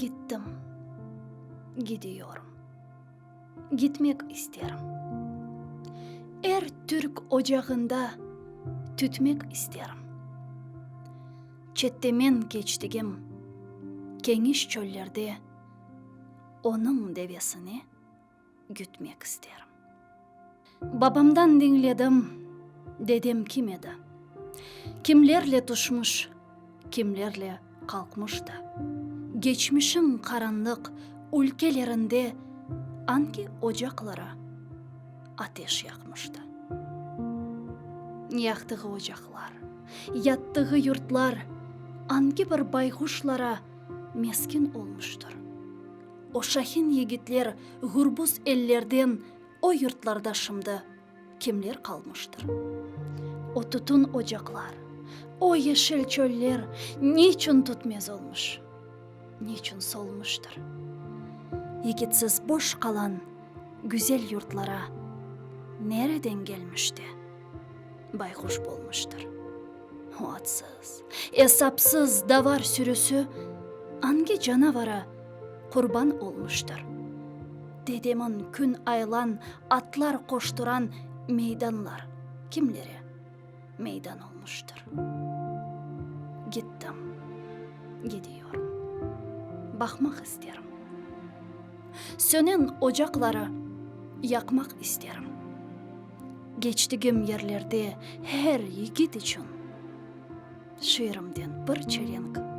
Gittim. Gidiyorum. Gitmek isterim. Türk ocağında tütmek isterim. Çettemen geçtiğim keniş çöllerde onun devesini gütmek isterim. Babamdan dinledim, dedem kim edi? Kimlerle tuşmuş, kimlerle kalkmış da. Geçmişin karanlık ülkelerinde hangi ocaklara ateş yakmıştı? Yaktığı ocaklar, yattığı yurtlar hangi bir baykuşlara meskin olmuştur? O şahin yigitler gürbüz ellerden o yurtlarda şimdi kimler kalmıştır? O tutun ocaklar, o yeşil çöller niçin tutmaz olmuş? Niçin solmuştur? Yigitsiz boş kalan güzel yurtlara nereden gelmişti? Baykuş bulmuştur. O atsız, hesapsız davar sürüsü hangi canavara kurban olmuştur? Dedemin gün aylan atlar koşturan meydanlar kimlere meydan olmuştur? Gittim, gidiyorum. Bakmak isterim. Sönen ocaklara yakmak isterim. Geçtiğim yerlerde her yiğit için şiirimden bir çelenk